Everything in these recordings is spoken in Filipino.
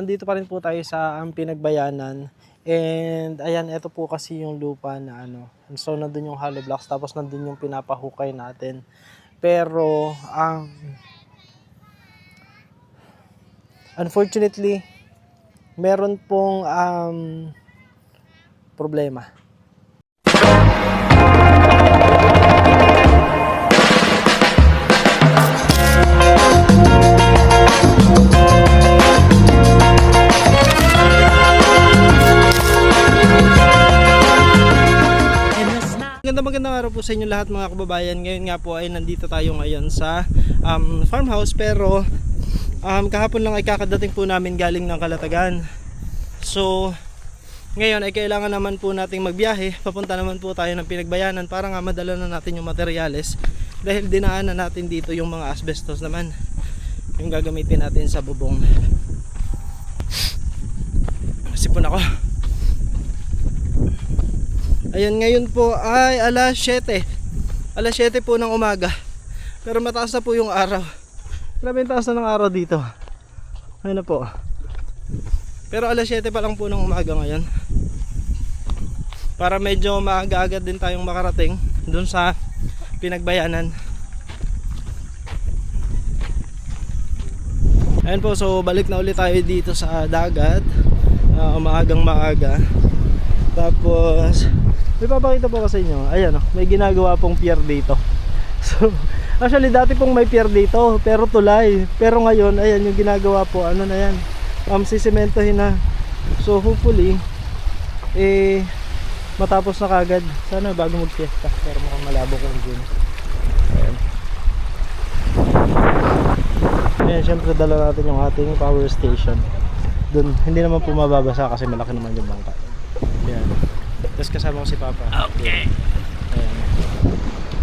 Nandito pa rin po tayo sa Pinagbayanan. And ayan, ito po kasi yung lupa na ano. So nandun yung hollow blocks, tapos nandun yung pinapahukay natin. Pero unfortunately, meron pong problema. Magandang araw po sa inyo lahat mga kababayan. Ngayon nga po ay nandito tayo ngayon sa farmhouse, pero kahapon lang ay kakadating po namin galing ng Calatagan. So ngayon ay kailangan naman po nating magbiyahe. Papunta naman po tayo ng Pinagbayanan para nga madala na natin yung materyales, dahil dinaanan natin dito yung mga asbestos naman, yung gagamitin natin sa bubong. Sipon ako. Ayan, ngayon po ay alas 7 po ng umaga, pero mataas na po yung araw. Grabe yung taas na ng araw dito. Ayun na po. Pero alas 7 pa lang po ng umaga ngayon, para medyo maaga-agad din tayong makarating dun sa Pinagbayanan. Ayun po, so balik na ulit tayo dito sa dagat, maagang maaga. Tapos may papakita po ko sa inyo. Ayan, may ginagawa pong pier dito. So actually dati pong may pier dito, pero tulay. Pero ngayon, ayan yung ginagawa po, ano na yan, sisimentohin na. So hopefully matapos na kagad. Sana bago mag-fiesta, pero mukhang malabo kung dun. Ayan. Ayan, syempre dala natin yung ating power station. Dun, hindi naman po mababasa kasi malaki naman yung bangka. Ayan. Tapos kasama ko si Papa. Okay. Ayan.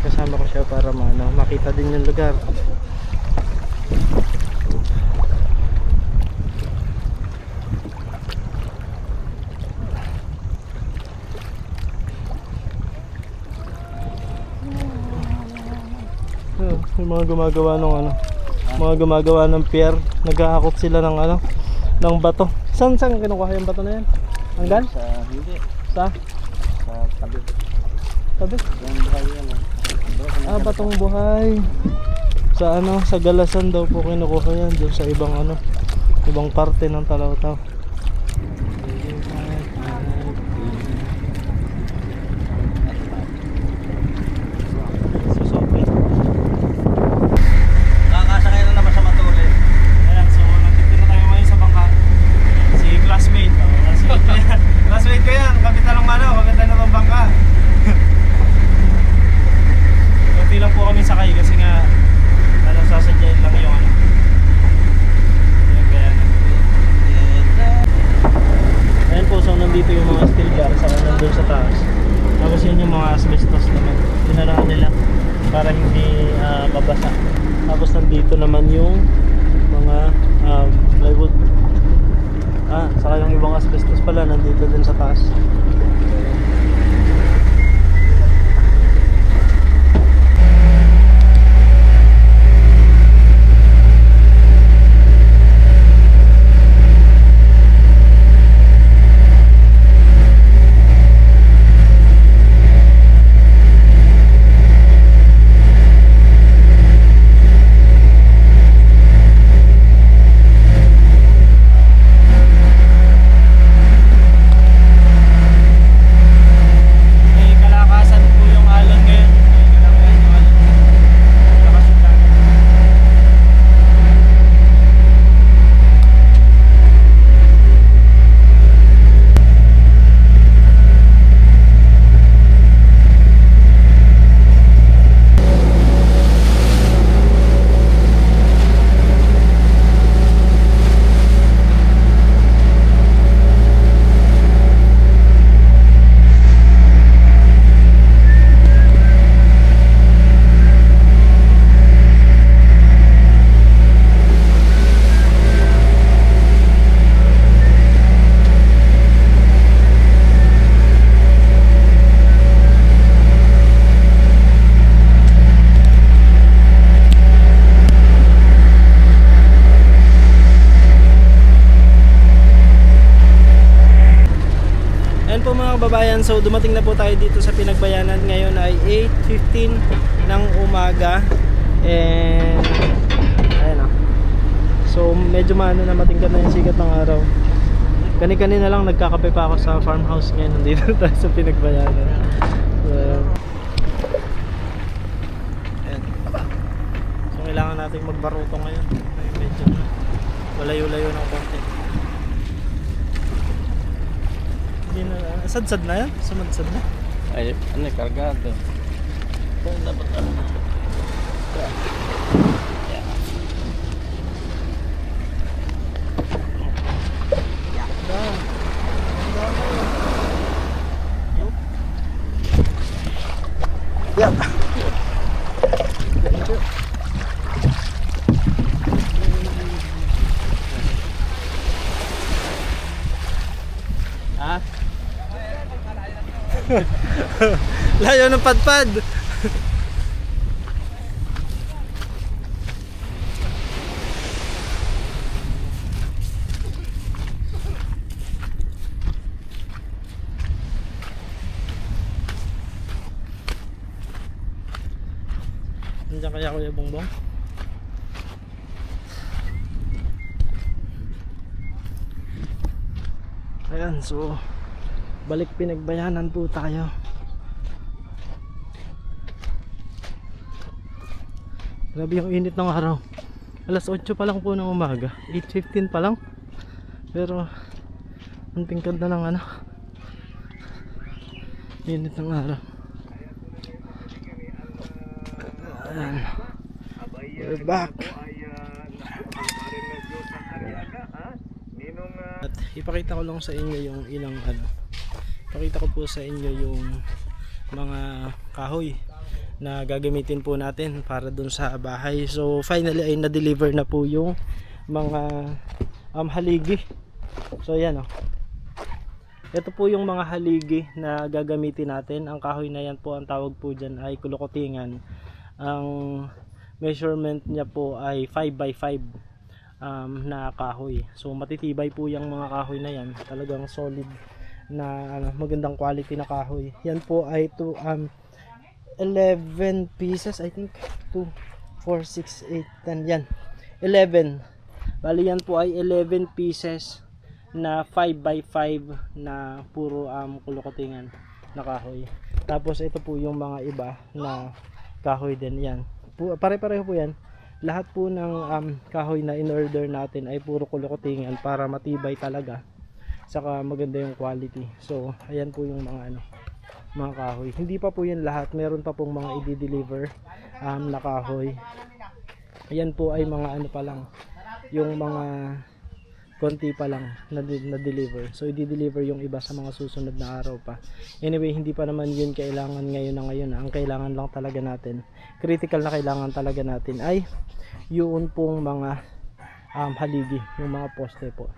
Kasama ko siya para makita din yung lugar. Yung mga gumagawa ng pier, naghahakot sila ng ng bato. Saan kinukuha yung bato na yan? Hanggang? Hindi. Sa Tabi. Tabi? Yung buhay yan. Batong buhay. Sa Galasan daw po kinukuha yan, doon sa ibang parte ng Talautaw. Nakakasakay na naman sa Matuloy. Ayan, so nandito na tayo ngayon sa bangka. Si classmate. Classmate ko yan, kapitan ng kapitan ng bangka. Kunti lang po kami sakay kasi nga sasadyain lang yung Ayan po, so nandito yung mga steel bar sa nandun sa taas. Tapos yun yung mga asbestos naman, dinaraan nila para hindi mabasa. Tapos nandito naman yung mga plywood. Saka yung ibang asbestos pala nandito din sa taas. kababayan, so dumating na po tayo dito sa Pinagbayanan. Ngayon ay 8:15 ng umaga. And ayan o. So medyo maano na, matingkad na yung sikat ng araw. Kani-kanina lang nagkakape pa ako sa farmhouse. Ngayon nandito tayo sa Pinagbayanan. So, ayan. So kailangan nating magbaruto ngayon. Ay, medyo malayo-layo ng konti. Hindi na, sad-sad na yan? Sumad-sad na? Ay, ano, kargado. Kung dapat ano. Yeah. Ha? Layo ng padpad. Nandiyan kaya Kuya Bongbong? Ayan, so balik Pinagbayanan po tayo. Grabe yung init ng araw. Alas 8 pa lang po ng umaga, 8:15 pa lang. Pero ang tingkad na ng ano, init ng araw. Ayan, we're back. At ipakita ko lang sa inyo yung ilang ano, pakita ko po sa inyo yung mga kahoy na gagamitin po natin para dun sa bahay. So finally ay na-deliver na po yung mga haligi. So ayan oh. Ito po yung mga haligi na gagamitin natin. Ang kahoy na yan po, ang tawag po dyan ay kulukutingan. Ang measurement niya po ay 5x5 na kahoy. So matitibay po yung mga kahoy na yan. Talagang solid na magandang quality na kahoy. Yan po ay 11 pieces, I think. 2, 4, 6, 8, 10. Yan. 11. Bali yan po ay 11 pieces na 5x5 na puro kulukutingan na kahoy. Tapos ito po yung mga iba na kahoy din. Yan. Pare-pareho po yan. Lahat po ng kahoy na in-order natin ay puro kulukutingan para matibay talaga. Saka maganda yung quality. So ayan po yung mga mga kahoy. Hindi pa po yan lahat, meron pa pong mga i-deliver na kahoy. Ayan po ay mga pa lang, yung mga konti pa lang na deliver. So i-deliver yung iba sa mga susunod na araw pa. Anyway, hindi pa naman yun kailangan ngayon na ngayon. Ang kailangan lang talaga natin, critical na kailangan talaga natin ay yun pong mga haligi, yung mga poste po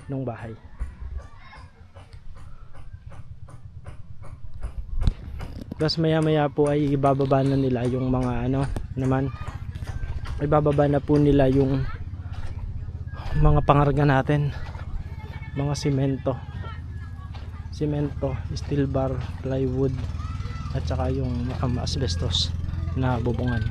ng bahay. Tapos maya maya po ay ibababa na nila yung mga naman, ibababa na po nila yung mga pangarga natin, mga simento, steel bar, plywood, at saka yung asbestos na bubungan.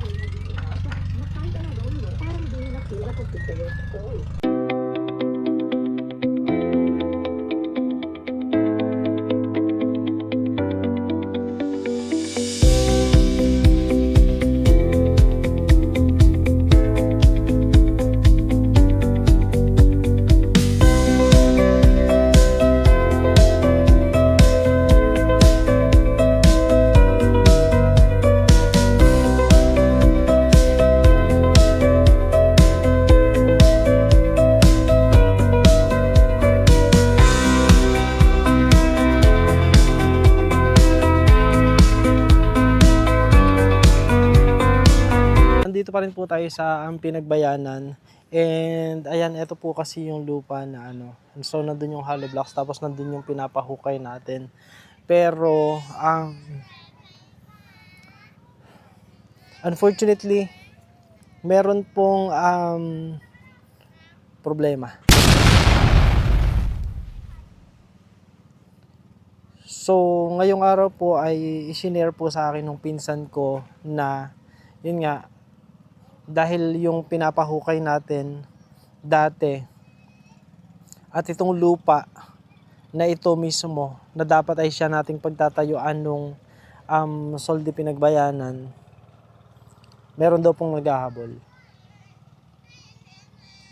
Dito pa rin po tayo sa Pinagbayanan. And ayan, ito po kasi yung lupa na so nandun yung hollow blocks, tapos nandun yung pinapahukay natin. Pero unfortunately meron pong problema. So, ngayong araw po ay isinare po sa akin ng pinsan ko na, yun nga, dahil yung pinapahukay natin dati at itong lupa na ito mismo na dapat ay siya nating pagtatayuan nung soldi pinagbayanan, meron daw pong naghahabol.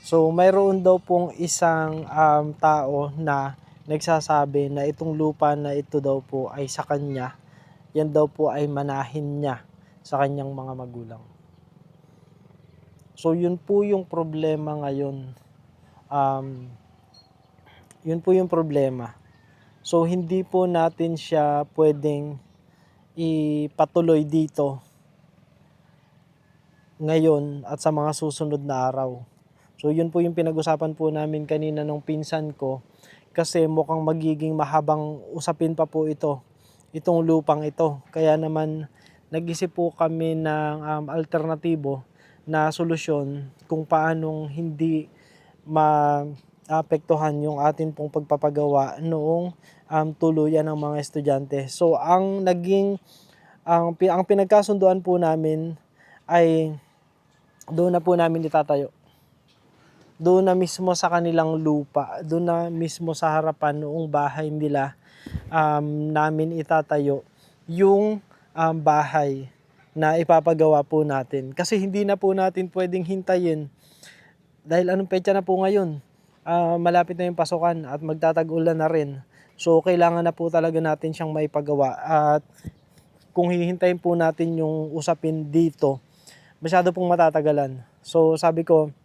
So, mayroon daw pong isang tao na nagsasabi na itong lupa na ito daw po ay sa kanya, yan daw po ay manahin niya sa kanyang mga magulang. So, yun po yung problema ngayon. Yun po yung problema. So, hindi po natin siya pwedeng ipatuloy dito ngayon at sa mga susunod na araw. So, yun po yung pinag-usapan po namin kanina ng pinsan ko, kasi mukhang magiging mahabang usapin pa po itong lupang ito. Kaya naman nag-isip po kami ng alternatibo na solusyon kung paanong hindi maapektuhan yung atin pong pagpapagawa noong tuluyan ng mga estudyante. So ang pinagkasunduan po namin ay doon na po namin itatayo. Doon na mismo sa kanilang lupa, doon na mismo sa harapan noong bahay nila, namin itatayo yung bahay na ipapagawa po natin. Kasi hindi na po natin pwedeng hintayin dahil anong petsa na po ngayon, malapit na yung pasukan at magtatag-ulan na rin. So kailangan na po talaga natin siyang maipagawa, at kung hihintayin po natin yung usapin dito, masyado pong matatagalan. So sabi ko,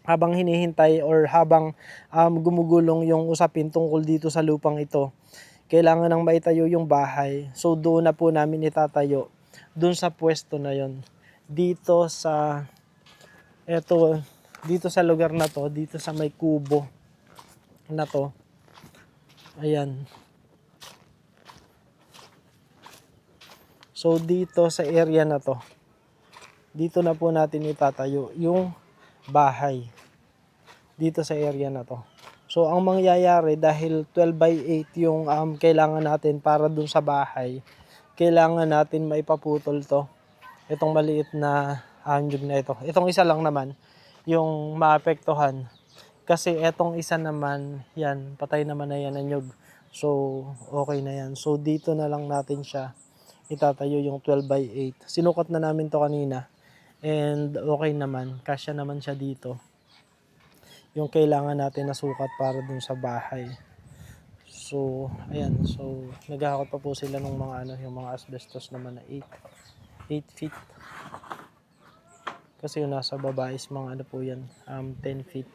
habang hinihintay or habang gumugulong yung usapin tungkol dito sa lupang ito, kailangan nang maitayo yung bahay. So doon na po namin itatayo, doon sa pwesto na yon, dito sa lugar na to, dito sa may kubo na to. Ayan. So dito sa area na to, dito na po natin itatayo yung bahay. Dito sa area na to. So ang mangyayari, dahil 12 by 8 yung kailangan natin para dun sa bahay, kailangan natin maipaputol to. Itong maliit na nyug na ito. Itong isa lang naman yung maapektuhan. Kasi etong isa naman, yan, patay naman na yan ang nyug. So okay na yan. So dito na lang natin siya itatayo yung 12 by 8. Sinukat na namin to kanina. And okay naman. Kasya naman siya dito. Yung kailangan natin na sukat para dun sa bahay. So, ayan. So, naghahakot pa po sila ng mga yung mga asbestos naman na 8 feet. Kasi yung nasa baba is mga po yan, 10 feet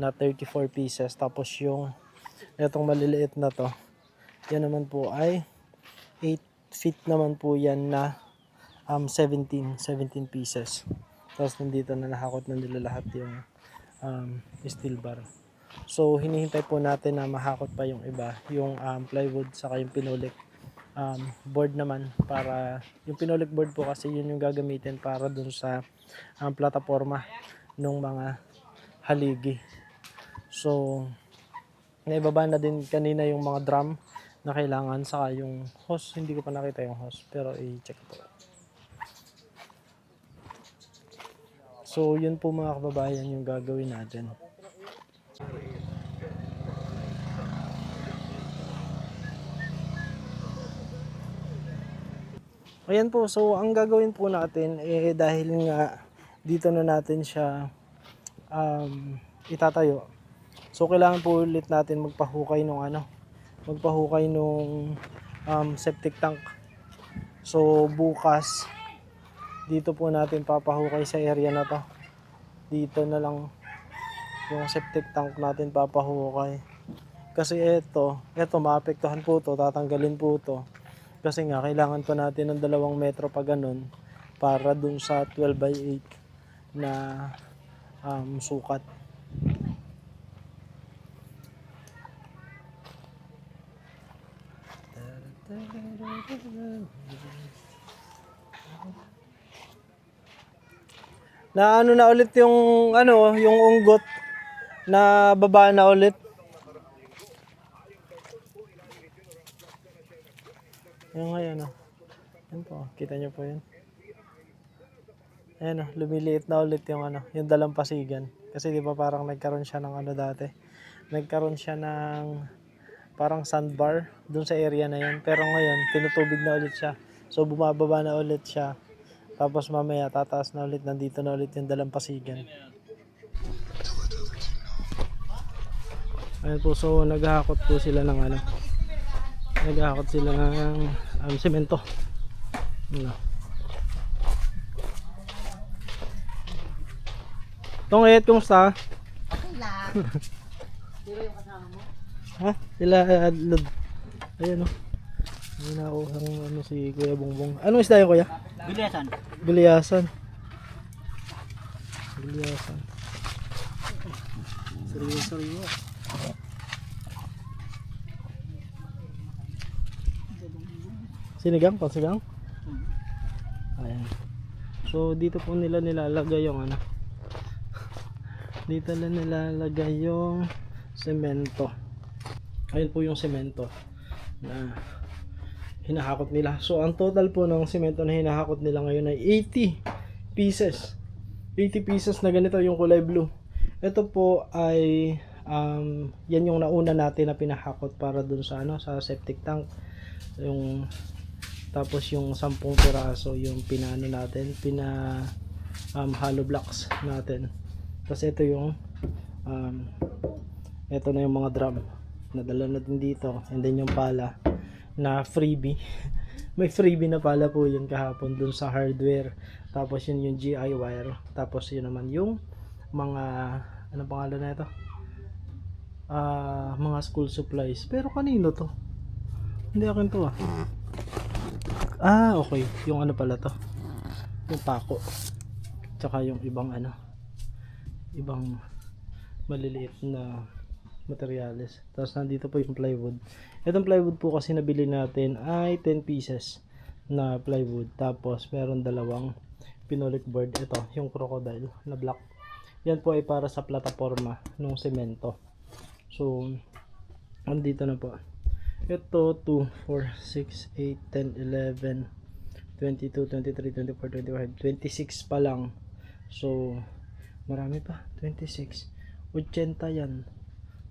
na 34 pieces. Tapos yung itong maliliit na to, yan naman po ay 8 feet naman po yan na 17 pieces. Tapos nandito na nahakot na nila lahat yung steel bar. So hinihintay po natin na mahakot pa yung iba, yung plywood saka yung pinolik board naman, para yung pinolik board po kasi yun yung gagamitin para dun sa plataforma ng mga haligi. So naibaba na din kanina yung mga drum na kailangan, saka yung hose. Hindi ko pa nakita yung hose, pero i-check po. So yun po mga kababayan yung gagawin natin. Ayan po, so ang gagawin po natin dahil nga dito na natin siya itatayo. So kailangan po ulit natin magpahukay nung septic tank. So bukas dito po natin papahukay sa area na to. Dito na lang yung septic tank natin papahukay. Kasi ito maapektuhan po to, tatanggalin po to. Kasi nga kailangan pa natin ng 2 metro pa ganun para dun sa 12 by 8 na sukat. Na na ulit yung yung unggot na baba na ulit. Yung ngayon, yan po, kita nyo po yun. Ayan, lumiliit na ulit yung yung dalampasigan. Kasi di ba parang nagkaroon siya ng dati. Nagkaroon siya ng parang sandbar dun sa area na yun. Pero ngayon, tinutubig na ulit siya. So bumababa na ulit siya. Tapos mamaya tataas na ulit, nandito na ulit yung dalampasigan. Ayan po, so naghahakot po sila ng naghahakot sila ng semento. Tongit, kumusta? Okay lang. Sino yung kasama mo? Ha? Sila Lod. Ayan Ayun ako ang si Kuya Bongbong. Anong isda yun, Kuya? Biliasan. Biliasan. Biliasan. Sariwa. Sinigang? Pansigang? Ayan. So dito po nila nilalagay yung dito na nilalagay yung semento. Ayun po yung semento na hinahakot nila. So ang total po ng semento na hinahakot nila ngayon ay 80 pieces. 80 pieces na ganito yung kulay blue. Ito po ay yan yung nauna natin na pinahakot para dun sa sa septic tank. Yung tapos yung 10 piraso yung pinano natin, hollow blocks natin. Tapos ito yung ito na yung mga drum nadala natin dito, and then yung pala na freebie. May freebie na pala po yun kahapon dun sa hardware. Tapos yun yung GI wire. Tapos yun naman yung mga anong pangalan na ito? Mga school supplies. Pero kanino to? Hindi akin to okay. Yung pala to? Yung pako. Tsaka yung ibang ibang maliliit na materyales. Tapos nandito po yung plywood. Itong plywood po kasi nabili natin ay 10 pieces na plywood. Tapos meron dalawang pinolik board. Ito, yung crocodile na black. Yan po ay para sa plataforma ng semento. So, nandito na po. Ito, 2, 4, 6, 8, 10, 11, 22, 23, 24, 25, 26 pa lang. So, marami pa. 26. 80 yan.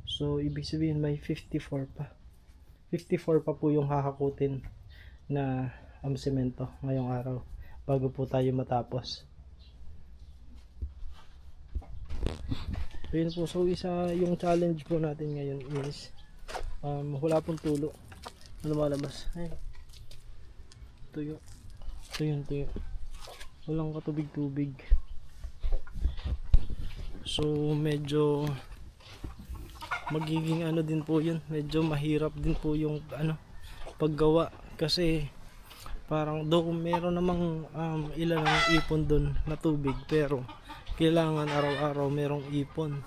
So, ibig sabihin may 54 pa. 54 pa po yung hahakutin na semento ngayong araw bago po tayo matapos. So, yun po. So, isa yung challenge po natin ngayon is wala pong tulo. Lumalabas. Ayun. Tuyo. Tuyo. Walang katubig-tubig. So, medyo magiging din po yun, medyo mahirap din po yung paggawa kasi parang meron namang ilan ang ipon dun na tubig, pero kailangan araw-araw merong ipon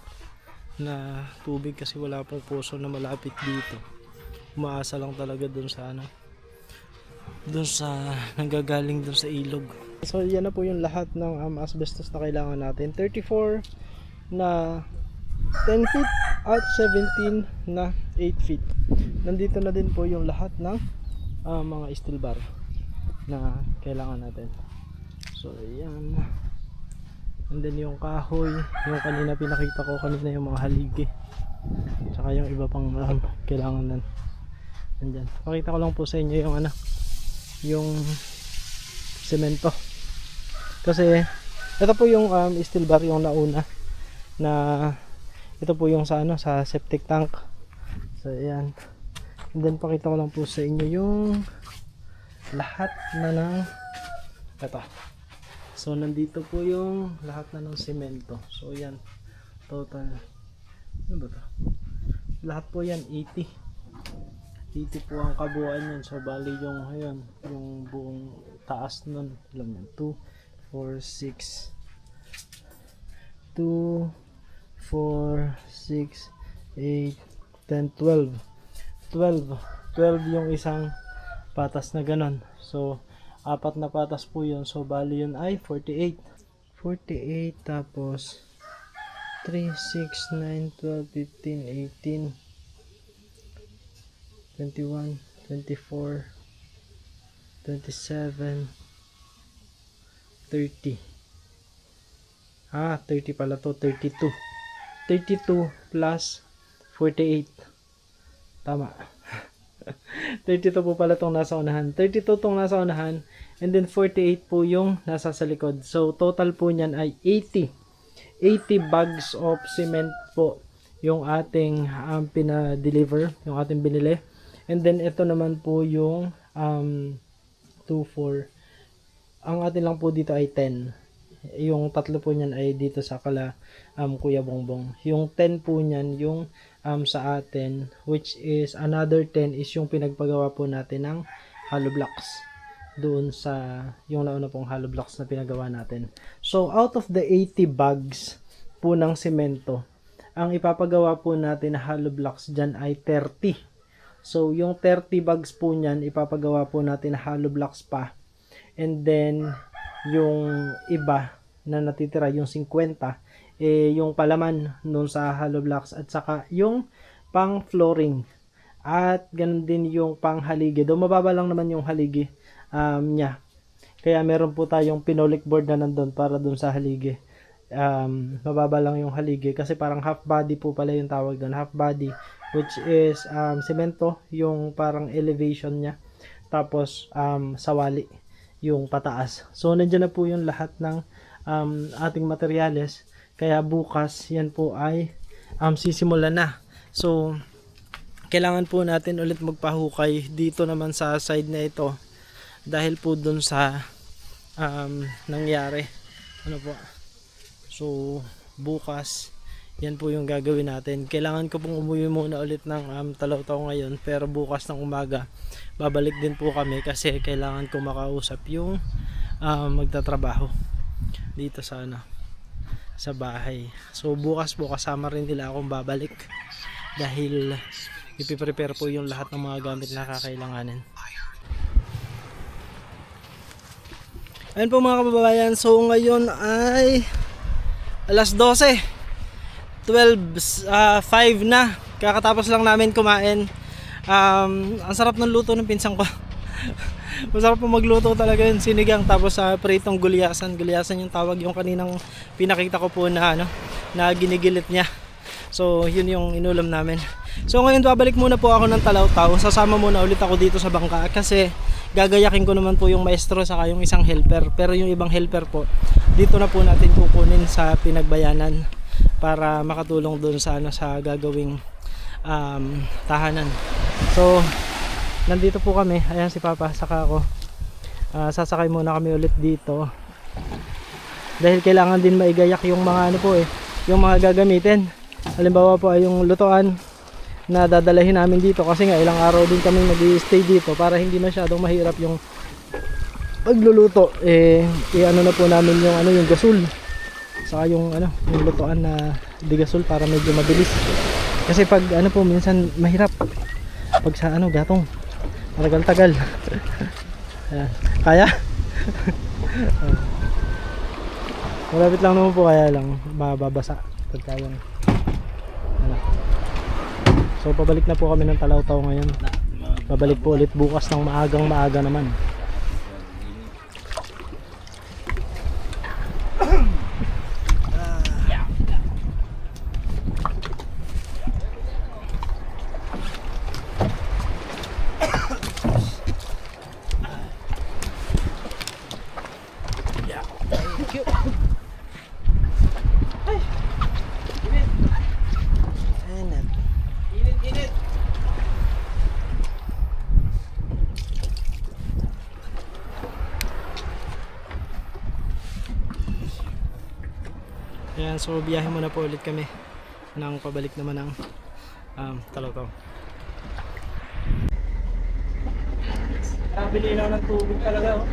na tubig kasi wala pong puso na malapit dito. Umaasa lang talaga dun sa dun sa nanggagaling dun sa ilog. So yan na po yung lahat ng asbestos na kailangan natin. 34 na 10 feet at 17 na 8 feet. Nandito na din po yung lahat ng mga steel bar na kailangan natin. So ayan. And then yung kahoy, yung kanina pinakita ko kanina, yung mga haligi. Tsaka yung iba pang kailangan nan. Andyan. Pakita ko lang po sa inyo yung yung semento. Kasi ito po yung steel bar yung nauna na ito po yung sa sa septic tank. So ayan. And then pakita ko lang po sa inyo yung lahat na ng ito. So nandito po yung lahat na ng semento. So ayan. Total. Ano ba to? Lahat po yan 80. 80 po ang kabuuan yan. So bali yung ayan, yung buong taas nun. Ilan yan? 2, 4, 6 2 4, 6, 8, 10, 12 yung isang patas na ganon. So 4 na patas po yun. So bali yun ay 48 tapos 3, 6, 9, 12, 15, 18, 21, 24, 27, 30. 30 pala to, 32. 32 plus 48. Tama. 32 po pala tong nasa unahan. 32 tong nasa unahan. And then 48 po yung nasa sa likod. So total po niyan ay 80. 80 bags of cement po yung ating pina-deliver, yung ating binili. And then ito naman po yung 2, 4. Ang atin lang po dito ay 10. Yung tatlo po niyan ay dito sa kala Kuya Bongbong. Yung 10 po niyan yung sa atin, which is another 10 is yung pinagpagawa po natin ng hollow blocks doon sa yung nauna pong hollow blocks na pinagawa natin. So out of the 80 bags po ng semento, ang ipapagawa po natin na hollow blocks dyan ay 30. So yung 30 bags po niyan ipapagawa po natin na hollow blocks pa. And then yung iba na natitira, yung 50, yung palaman nun sa hollow blocks at saka yung pang flooring at ganun din yung pang haligi. Do mababa lang naman yung haligi niya. Kaya meron po tayong pinolik board na nandun para dun sa haligi. Mababa lang yung haligi kasi parang half body po pala yung tawag doon. Half body, which is semento, yung parang elevation niya. Tapos sawali yung pataas. So nandiyan na po yung lahat ng ating materyales. Kaya bukas yan po ay sisimulan na. So kailangan po natin ulit magpahukay dito naman sa side na ito dahil po dun sa nangyari. Ano po? So bukas yan po yung gagawin natin. Kailangan ko pong umuwi muna ulit ng Talaw-Taw ngayon, pero bukas ng umaga babalik din po kami kasi kailangan ko makausap yung magtatrabaho dito sa sa bahay. So bukas po kasama rin nila akong babalik dahil ipiprepare po yung lahat ng mga gamit na kakailanganin. Ayun po mga kababayan, so ngayon ay alas 12, 5 na. Kakatapos lang namin kumain. Ang sarap ng luto ng pinsang ko. Masarap po magluto talaga yun, sinigang tapos pritong gulyasan. Gulyasan yung tawag, yung kaninang pinakita ko po na na ginigilit niya. So yun yung inulam namin. So ngayon babalik muna po ako ng Talaw-Taw. Sasama muna ulit ako dito sa bangka kasi gagayakin ko naman po yung maestro saka yung isang helper. Pero yung ibang helper po dito na po natin kukunin sa Pinagbayanan para makatulong doon sa sa gagawing tahanan. So nandito po kami, ayan si Papa saka ako. Sasakay muna kami ulit dito dahil kailangan din maigayak yung mga yung mga gagamitin. Halimbawa po ay yung lutuan na dadalahin namin dito kasi nga ilang araw din kami mag-i-stay dito para hindi masyadong mahirap yung pagluluto. Ano na po namin yung gasol saka yung yung lutuan na di gasol para medyo mabilis kasi pag po minsan mahirap pag sa gatong tagal-tagal. Kaya malapit lang naman po, kaya lang mababasa pagka yung so pabalik na po kami ng Talaw-Taw ngayon. Babalik po ulit bukas ng maaga naman. Ayan, so biyahe muna po ulit kami nang pabalik naman ng Talaw-Taw. Bili lang ng tubig talaga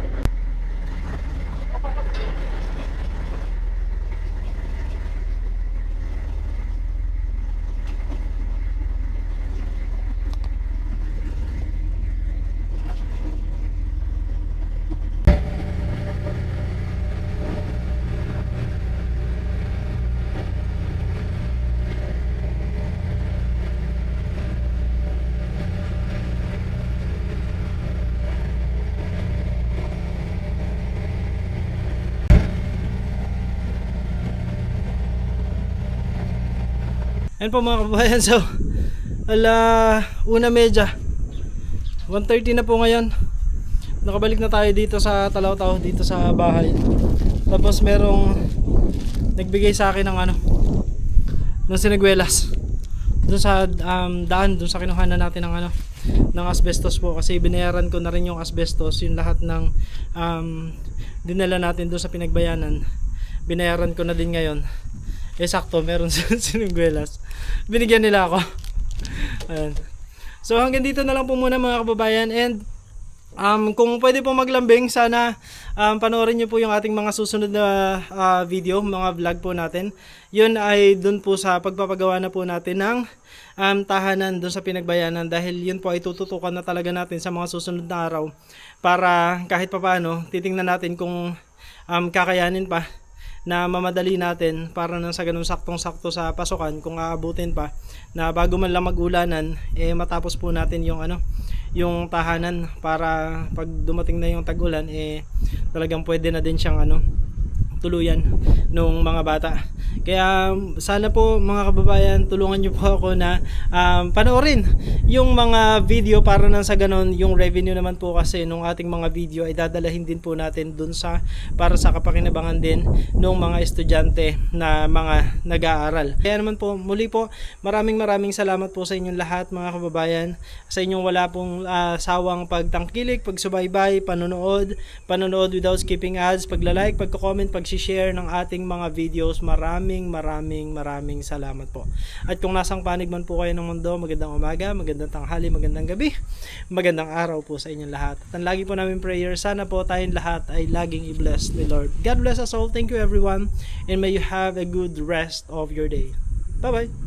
Ayan po mga kababayan, so 1:30, 1:30 na po ngayon. Nakabalik na tayo dito sa Talaw-Taw, dito sa bahay. Tapos merong nagbigay sa akin ng ng siniguelas doon sa daan, doon sa kinuhanan natin ng asbestos po, kasi binayaran ko na rin yung asbestos, yung lahat ng dinala natin doon sa pinagbayanan. Binayaran ko na din ngayon. Sakto, meron siniguelas. Binigyan nila ako. Ayan. So hanggang dito na lang po muna mga kababayan, and kung pwede po maglambing, sana panoorin nyo po yung ating mga susunod na video, mga vlog po natin. Yun ay dun po sa pagpapagawa na po natin ng tahanan dun sa pinagbayanan, dahil yun po ay tututukan na talaga natin sa mga susunod na araw, para kahit papaano titingnan natin kung kakayanin pa na mamadali natin, para nang sa ganun saktong-sakto sa pasukan, kung aabutin pa na bago man lang mag-ulanan, matapos po natin yung tahanan, para pag dumating na yung tag-ulan, talagang pwede na din siyang tuluyan nung mga bata. Kaya sana po mga kababayan, tulungan nyo po ako na panoorin yung mga video, para nang sa ganon yung revenue naman po kasi nung ating mga video ay dadalahin din po natin dun para sa kapakinabangan din nung mga estudyante na mga nag-aaral. Kaya naman po, muli po, maraming salamat po sa inyong lahat mga kababayan, sa inyong wala pong sawang pagtangkilik, pagsubaybay, panonood without skipping ads, pagla-like, pagko-comment, pag-share ng ating mga videos. Maraming salamat po. At kung nasang panig man po kayo ng mundo, magandang umaga, magandang tanghali, magandang gabi, magandang araw po sa inyong lahat. At ang lagi po namin prayer, sana po tayong lahat ay laging i-bless ni Lord. God bless us all. Thank you everyone, and may you have a good rest of your day. Bye bye.